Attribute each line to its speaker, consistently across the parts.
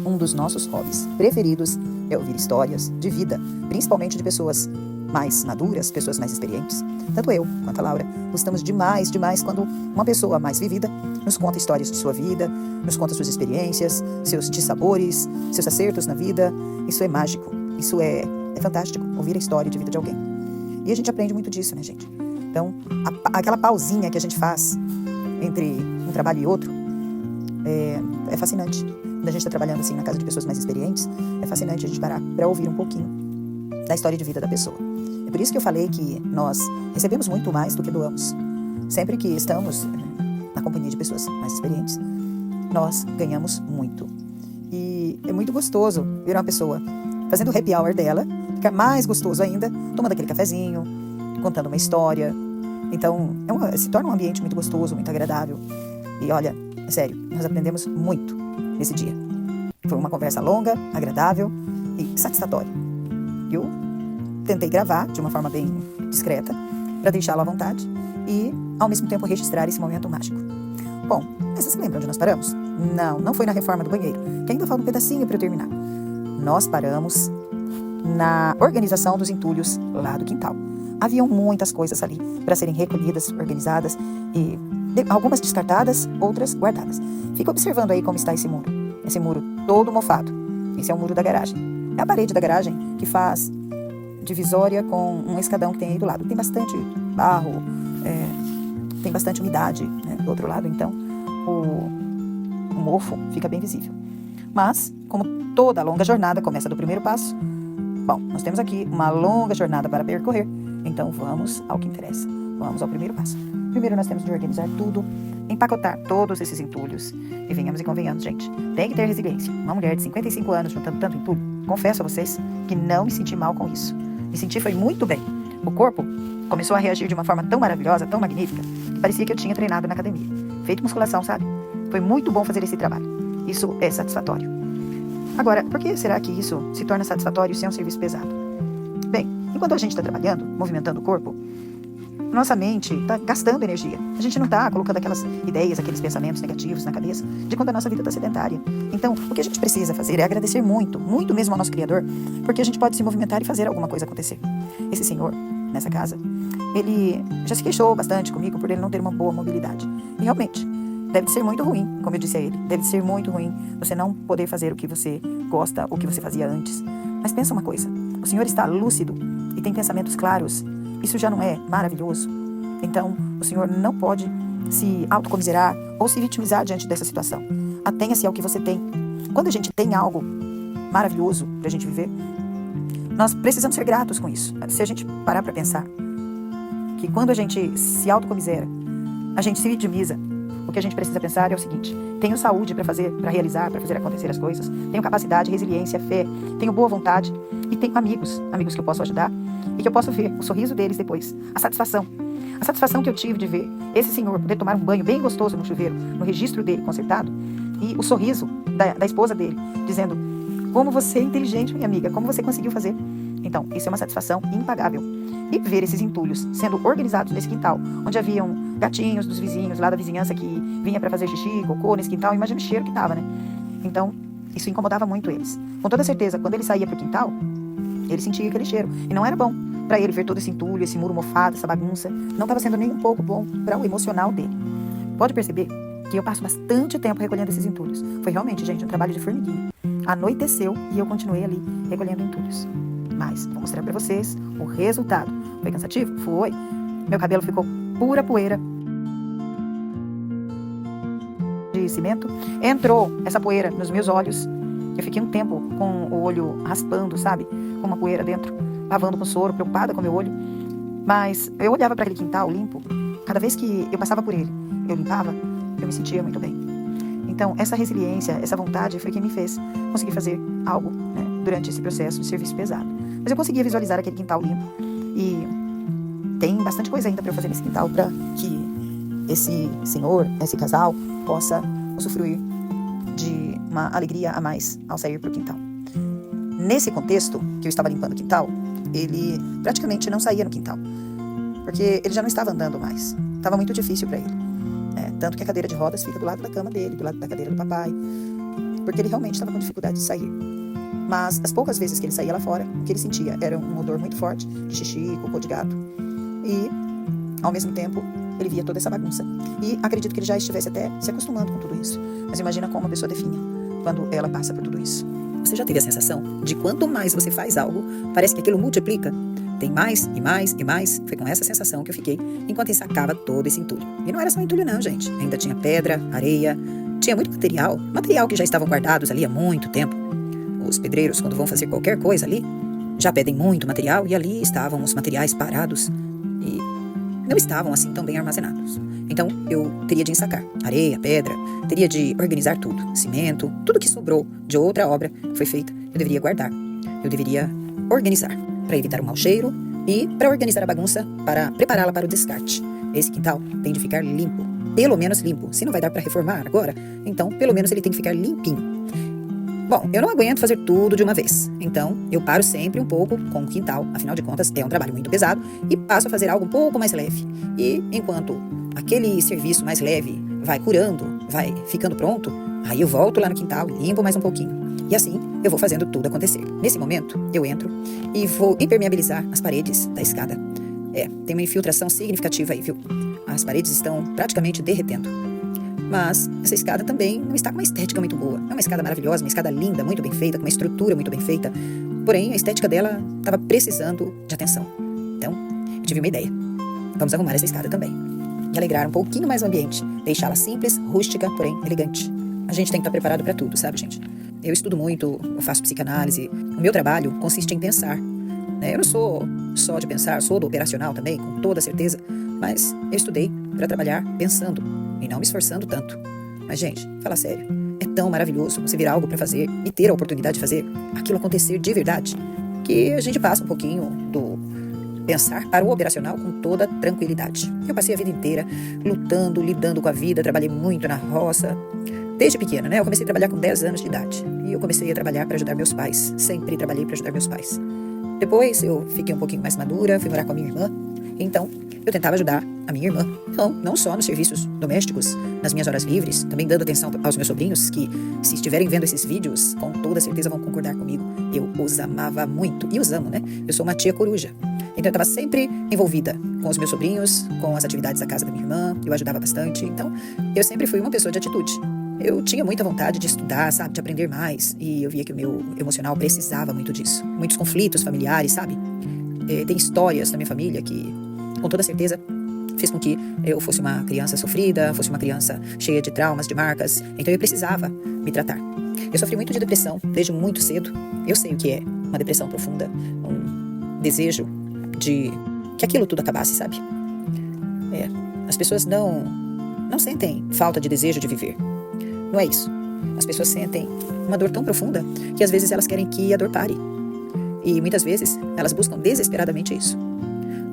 Speaker 1: um dos nossos hobbies preferidos é ouvir histórias de vida, principalmente de pessoas mais maduras, pessoas mais experientes. Tanto eu quanto a Laura gostamos demais quando uma pessoa mais vivida nos conta histórias de sua vida, nos conta suas experiências, seus dissabores, seus acertos na vida. Isso é mágico, isso é fantástico, ouvir a história de vida de alguém. E a gente aprende muito disso, né, gente? Então, aquela pausinha que a gente faz entre um trabalho e outro é fascinante. Quando a gente está trabalhando assim na casa de pessoas mais experientes, é fascinante a gente parar para ouvir um pouquinho da história de vida da pessoa. É por isso que eu falei que nós recebemos muito mais do que doamos. Sempre que estamos na companhia de pessoas mais experientes, nós ganhamos muito. E é muito gostoso ver uma pessoa fazendo o happy hour dela, fica mais gostoso ainda, tomando aquele cafezinho, contando uma história. Então, se torna um ambiente muito gostoso, muito agradável. E olha, é sério, nós aprendemos muito nesse dia. Foi uma conversa longa, agradável e satisfatória. Eu tentei gravar de uma forma bem discreta, para deixá-lo à vontade e, ao mesmo tempo, registrar esse momento mágico. Bom, mas vocês lembram onde nós paramos? Não foi na reforma do banheiro, que ainda falta um pedacinho para eu terminar. Nós paramos na organização dos entulhos lá do quintal. Haviam muitas coisas ali para serem recolhidas, organizadas e algumas descartadas, outras guardadas. Fica observando aí como está esse muro todo mofado. Esse é o muro da garagem. É a parede da garagem que faz divisória com um escadão que tem aí do lado. Tem bastante barro, tem bastante umidade, né, do outro lado, então o mofo fica bem visível. Mas, como toda longa jornada começa do primeiro passo, bom, nós temos aqui uma longa jornada para percorrer, então vamos ao que interessa. Vamos ao primeiro passo. Primeiro nós temos de organizar tudo, empacotar todos esses entulhos. E venhamos e convenhamos, gente, tem que ter resiliência. Uma mulher de 55 anos juntando tanto entulho, confesso a vocês que não me senti mal com isso. Me senti foi muito bem. O corpo começou a reagir de uma forma tão maravilhosa, tão magnífica, que parecia que eu tinha treinado na academia. Feito musculação, sabe? Foi muito bom fazer esse trabalho. Isso é satisfatório. Agora, por que será que isso se torna satisfatório se é um serviço pesado? Bem, enquanto a gente está trabalhando, movimentando o corpo, nossa mente está gastando energia. A gente não está colocando aquelas ideias, aqueles pensamentos negativos na cabeça de quando a nossa vida está sedentária. Então, o que a gente precisa fazer é agradecer muito, muito mesmo ao nosso Criador, porque a gente pode se movimentar e fazer alguma coisa acontecer. Esse senhor, nessa casa, ele já se queixou bastante comigo por ele não ter uma boa mobilidade. E realmente, deve ser muito ruim, como eu disse a ele, deve ser muito ruim você não poder fazer o que você gosta, o que você fazia antes. Mas pensa uma coisa, o senhor está lúcido e tem pensamentos claros. Isso já não é maravilhoso? Então, o senhor não pode se autocomiserar ou se vitimizar diante dessa situação. Atenha-se ao que você tem. Quando a gente tem algo maravilhoso para a gente viver, nós precisamos ser gratos com isso. Se a gente parar para pensar que quando a gente se autocomisera, a gente se vitimiza, o que a gente precisa pensar é o seguinte: tenho saúde para realizar, para fazer acontecer as coisas, tenho capacidade, resiliência, fé, tenho boa vontade e tenho amigos que eu posso ajudar e que eu posso ver o sorriso deles depois, a satisfação que eu tive de ver esse senhor poder tomar um banho bem gostoso no chuveiro, no registro dele consertado, e o sorriso da esposa dele, dizendo: como você é inteligente, minha amiga, como você conseguiu fazer. Então, isso é uma satisfação impagável. E ver esses entulhos sendo organizados nesse quintal, onde haviam gatinhos dos vizinhos, lá da vizinhança, que vinha para fazer xixi, cocô nesse quintal, imagina o cheiro que tava, né? Então, isso incomodava muito eles. Com toda certeza, quando ele saía pro quintal, ele sentia aquele cheiro. E não era bom para ele ver todo esse entulho, esse muro mofado, essa bagunça. Não estava sendo nem um pouco bom para o emocional dele. Pode perceber que eu passo bastante tempo recolhendo esses entulhos. Foi realmente, gente, um trabalho de formiguinha. Anoiteceu e eu continuei ali recolhendo entulhos. Mas vou mostrar para vocês o resultado. Foi cansativo? Foi. Meu cabelo ficou pura poeira de cimento. Entrou essa poeira nos meus olhos. Eu fiquei um tempo com o olho raspando, sabe? Com uma poeira dentro, lavando com soro, preocupada com meu olho. Mas eu olhava para aquele quintal limpo. Cada vez que eu passava por ele, eu limpava, eu me sentia muito bem. Então, essa resiliência, essa vontade foi quem me fez conseguir fazer algo, né, durante esse processo de serviço pesado. Mas eu conseguia visualizar aquele quintal limpo. E tem bastante coisa ainda para eu fazer nesse quintal para que esse senhor, esse casal, possa usufruir de uma alegria a mais ao sair para o quintal. Nesse contexto, que eu estava limpando o quintal, ele praticamente não saía no quintal, porque ele já não estava andando mais. Estava muito difícil para ele. Tanto que a cadeira de rodas fica do lado da cama dele, do lado da cadeira do papai. porque ele realmente estava com dificuldade de sair. Mas as poucas vezes que ele saía lá fora, o que ele sentia era um odor muito forte de xixi, cocô de gato. E, ao mesmo tempo, ele via toda essa bagunça. E acredito que ele já estivesse até se acostumando com tudo isso. Mas imagina como a pessoa definha quando ela passa por tudo isso. Você já teve a sensação de quanto mais você faz algo, parece que aquilo multiplica? Tem mais e mais e mais. Foi com essa sensação que eu fiquei enquanto ensacava todo esse entulho. E não era só entulho não, gente. Ainda tinha pedra, areia, tinha muito material que já estavam guardados ali há muito tempo. Os pedreiros, quando vão fazer qualquer coisa ali, já pedem muito material e ali estavam os materiais parados e não estavam assim tão bem armazenados. Então eu teria de ensacar areia, pedra, teria de organizar tudo, cimento, tudo que sobrou de outra obra que foi feita, eu deveria guardar. Eu deveria organizar para evitar o mau cheiro e para organizar a bagunça, para prepará-la para o descarte. Esse quintal tem de ficar limpo, pelo menos limpo. Se não vai dar para reformar agora, então pelo menos ele tem que ficar limpinho. Bom, eu não aguento fazer tudo de uma vez, então eu paro sempre um pouco com o quintal, afinal de contas é um trabalho muito pesado, e passo a fazer algo um pouco mais leve. E enquanto aquele serviço mais leve vai curando, vai ficando pronto, aí eu volto lá no quintal e limpo mais um pouquinho. E assim eu vou fazendo tudo acontecer. Nesse momento, eu entro e vou impermeabilizar as paredes da escada. Tem uma infiltração significativa aí, viu? As paredes estão praticamente derretendo. Mas essa escada também não está com uma estética muito boa. É uma escada maravilhosa, uma escada linda, muito bem feita, com uma estrutura muito bem feita. Porém, a estética dela estava precisando de atenção. Então, eu tive uma ideia. Vamos arrumar essa escada também. E alegrar um pouquinho mais o ambiente. Deixá-la simples, rústica, porém elegante. A gente tem que estar preparado para tudo, sabe, gente? Eu estudo muito, eu faço psicanálise. O meu trabalho consiste em pensar. Eu não sou só de pensar, sou do operacional também, com toda certeza. Mas eu estudei para trabalhar pensando e não me esforçando tanto. Mas, gente, fala sério, é tão maravilhoso você ver algo para fazer e ter a oportunidade de fazer aquilo acontecer de verdade, que a gente passa um pouquinho do pensar para o operacional com toda tranquilidade. Eu passei a vida inteira lutando, lidando com a vida, trabalhei muito na roça, desde pequena, Eu comecei a trabalhar com 10 anos de idade e eu comecei a trabalhar para ajudar meus pais, sempre trabalhei para ajudar meus pais. Depois eu fiquei um pouquinho mais madura, fui morar com a minha irmã, então eu tentava ajudar a minha irmã, não só nos serviços domésticos, nas minhas horas livres, também dando atenção aos meus sobrinhos, que se estiverem vendo esses vídeos, com toda certeza vão concordar comigo. Eu os amava muito, e os amo, Eu sou uma tia coruja. Então eu estava sempre envolvida com os meus sobrinhos, com as atividades da casa da minha irmã, eu ajudava bastante, então eu sempre fui uma pessoa de atitude. Eu tinha muita vontade de estudar, de aprender mais, e eu via que o meu emocional precisava muito disso. Muitos conflitos familiares, Tem histórias na minha família que, com toda certeza, fez com que eu fosse uma criança sofrida, fosse uma criança cheia de traumas, de marcas. Então eu precisava me tratar. Eu sofri muito de depressão desde muito cedo. Eu sei o que é uma depressão profunda, um desejo de que aquilo tudo acabasse, As pessoas não sentem falta de desejo de viver. Não é isso. As pessoas sentem uma dor tão profunda que às vezes elas querem que a dor pare. E muitas vezes elas buscam desesperadamente isso.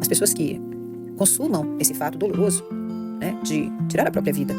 Speaker 1: As pessoas que consumam esse fato doloroso, de tirar a própria vida,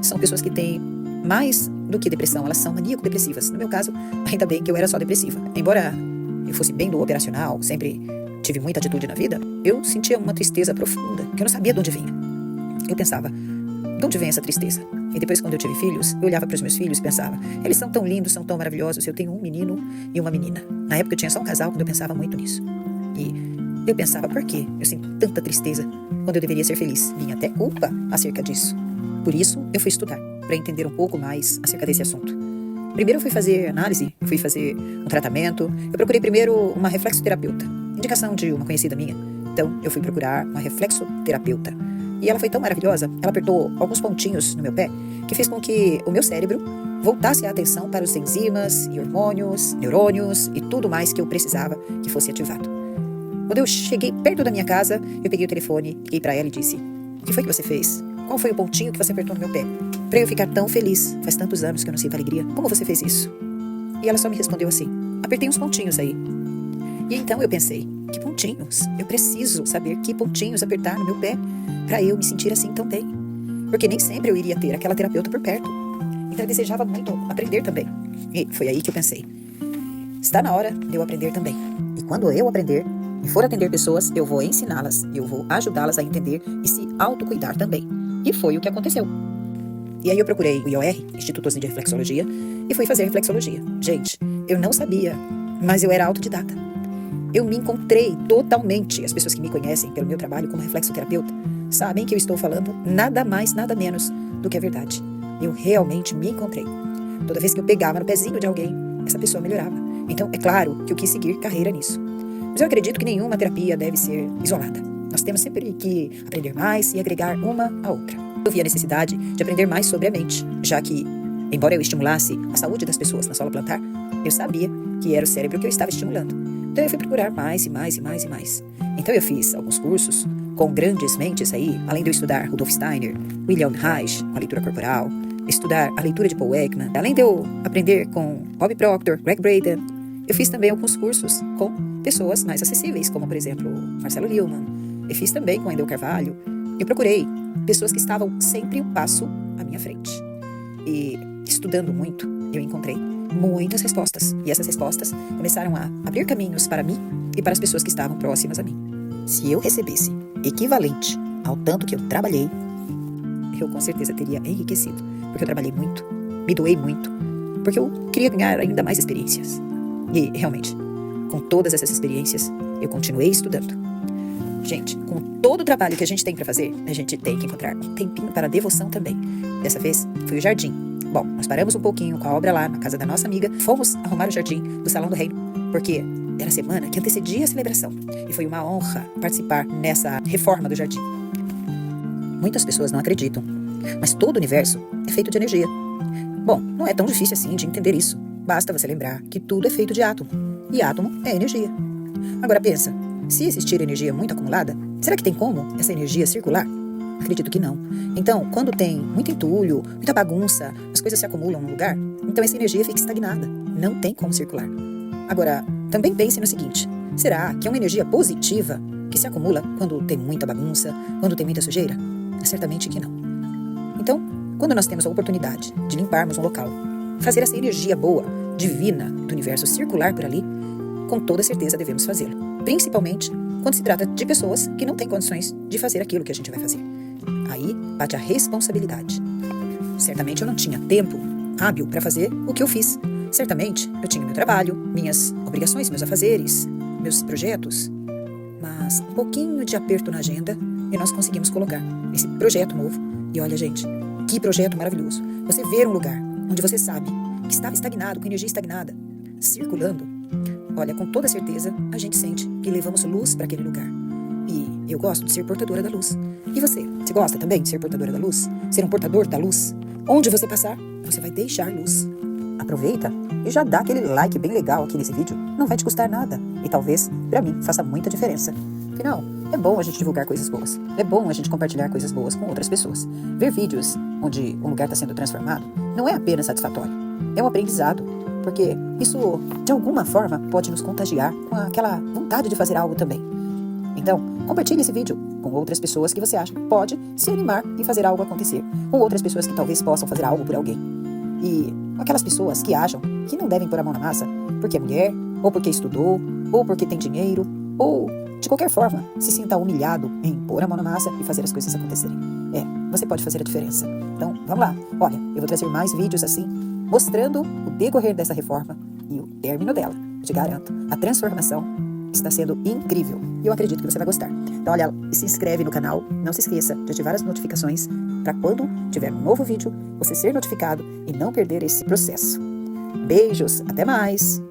Speaker 1: são pessoas que têm mais do que depressão, elas são maníaco-depressivas. No meu caso, ainda bem que eu era só depressiva. Embora eu fosse bem do operacional, sempre tive muita atitude na vida, eu sentia uma tristeza profunda, que eu não sabia de onde vinha. Eu pensava, de onde vem essa tristeza? E depois, quando eu tive filhos, eu olhava para os meus filhos e pensava, eles são tão lindos, são tão maravilhosos, eu tenho um menino e uma menina. Na época eu tinha só um casal, quando eu pensava muito nisso. E eu pensava, por quê? Eu sinto tanta tristeza quando eu deveria ser feliz. Vinha até culpa acerca disso. Por isso, eu fui estudar, para entender um pouco mais acerca desse assunto. Primeiro eu fui fazer análise, eu fui fazer um tratamento. Eu procurei primeiro uma reflexoterapeuta, indicação de uma conhecida minha. Então, eu fui procurar uma reflexoterapeuta. E ela foi tão maravilhosa, ela apertou alguns pontinhos no meu pé, que fez com que o meu cérebro voltasse a atenção para os enzimas e hormônios, neurônios e tudo mais que eu precisava que fosse ativado. Quando eu cheguei perto da minha casa, eu peguei o telefone, liguei para ela e disse, o que foi que você fez? Qual foi o pontinho que você apertou no meu pé? Para eu ficar tão feliz, faz tantos anos que eu não sinto alegria, como você fez isso? E ela só me respondeu assim, apertei uns pontinhos aí. E então eu pensei, que pontinhos? Eu preciso saber que pontinhos apertar no meu pé para eu me sentir assim tão bem. Porque nem sempre eu iria ter aquela terapeuta por perto. Então eu desejava muito aprender também. E foi aí que eu pensei, está na hora de eu aprender também. E quando eu aprender e for atender pessoas, eu vou ensiná-las, eu vou ajudá-las a entender e se autocuidar também. E foi o que aconteceu. E aí eu procurei o IOR, Instituto de Reflexologia, e fui fazer reflexologia. Gente, eu não sabia, mas eu era autodidata. Eu me encontrei totalmente. As pessoas que me conhecem pelo meu trabalho como reflexoterapeuta sabem que eu estou falando nada mais, nada menos do que a verdade. Eu realmente me encontrei. Toda vez que eu pegava no pezinho de alguém, essa pessoa melhorava. Então, é claro que eu quis seguir carreira nisso. Mas eu acredito que nenhuma terapia deve ser isolada. Nós temos sempre que aprender mais e agregar uma à outra. Eu vi a necessidade de aprender mais sobre a mente, já que, embora eu estimulasse a saúde das pessoas na sola plantar, eu sabia que era o cérebro que eu estava estimulando. Então eu fui procurar mais e mais e mais e mais. Então eu fiz alguns cursos com grandes mentes aí, além de eu estudar Rudolf Steiner, William Reich, com a leitura corporal, estudar a leitura de Paul Ekman, além de eu aprender com Bob Proctor, Greg Braden, eu fiz também alguns cursos com pessoas mais acessíveis, como por exemplo Marcelo Lillmann. Eu fiz também com Wendel Carvalho. Eu procurei pessoas que estavam sempre um passo à minha frente. E estudando muito, eu encontrei muitas respostas. E essas respostas começaram a abrir caminhos para mim e para as pessoas que estavam próximas a mim. Se eu recebesse equivalente ao tanto que eu trabalhei, eu com certeza teria enriquecido. Porque eu trabalhei muito, me doei muito, porque eu queria ganhar ainda mais experiências. E, realmente, com todas essas experiências, eu continuei estudando. Gente, com todo o trabalho que a gente tem para fazer, a gente tem que encontrar um tempinho para devoção também. Dessa vez, foi o jardim. Bom, nós paramos um pouquinho com a obra lá na casa da nossa amiga, fomos arrumar o jardim do Salão do Reino, porque era a semana que antecedia a celebração. E foi uma honra participar nessa reforma do jardim. Muitas pessoas não acreditam, mas todo o universo é feito de energia. Bom, não é tão difícil assim de entender isso. Basta você lembrar que tudo é feito de átomo. E átomo é energia. Agora pensa, se existir energia muito acumulada, será que tem como essa energia circular? Acredito que não. Então, quando tem muito entulho, muita bagunça, as coisas se acumulam num lugar, então essa energia fica estagnada. Não tem como circular. Agora, também pense no seguinte, será que é uma energia positiva que se acumula quando tem muita bagunça, quando tem muita sujeira? Certamente que não. Então, quando nós temos a oportunidade de limparmos um local, fazer essa energia boa, divina do universo circular por ali, com toda certeza devemos fazê-lo. Principalmente quando se trata de pessoas que não têm condições de fazer aquilo que a gente vai fazer. Aí bate a responsabilidade. Certamente eu não tinha tempo hábil para fazer o que eu fiz. Certamente eu tinha meu trabalho, minhas obrigações, meus afazeres, meus projetos. Mas um pouquinho de aperto na agenda e nós conseguimos colocar esse projeto novo. E olha, gente, que projeto maravilhoso. Você ver um lugar onde você sabe que estava estagnado, com energia estagnada, circulando. Olha, com toda certeza, a gente sente que levamos luz para aquele lugar. E eu gosto de ser portadora da luz. E você? Você gosta também de ser portadora da luz? Ser um portador da luz? Onde você passar, você vai deixar luz. Aproveita e já dá aquele like bem legal aqui nesse vídeo. Não vai te custar nada. E talvez, para mim, faça muita diferença. Afinal, é bom a gente divulgar coisas boas. É bom a gente compartilhar coisas boas com outras pessoas. Ver vídeos onde um lugar está sendo transformado não é apenas satisfatório. É um aprendizado. Porque isso, de alguma forma, pode nos contagiar com aquela vontade de fazer algo também. Então, compartilhe esse vídeo com outras pessoas que você acha que pode se animar e fazer algo acontecer. Com outras pessoas que talvez possam fazer algo por alguém. E aquelas pessoas que acham que não devem pôr a mão na massa porque é mulher, ou porque estudou, ou porque tem dinheiro, ou de qualquer forma se sinta humilhado em pôr a mão na massa e fazer as coisas acontecerem. Você pode fazer a diferença. Então, vamos lá. Olha, eu vou trazer mais vídeos assim, mostrando o decorrer dessa reforma e o término dela. Eu te garanto, a transformação está sendo incrível e eu acredito que você vai gostar. Então, olha, se inscreve no canal, não se esqueça de ativar as notificações para quando tiver um novo vídeo, você ser notificado e não perder esse processo. Beijos, até mais!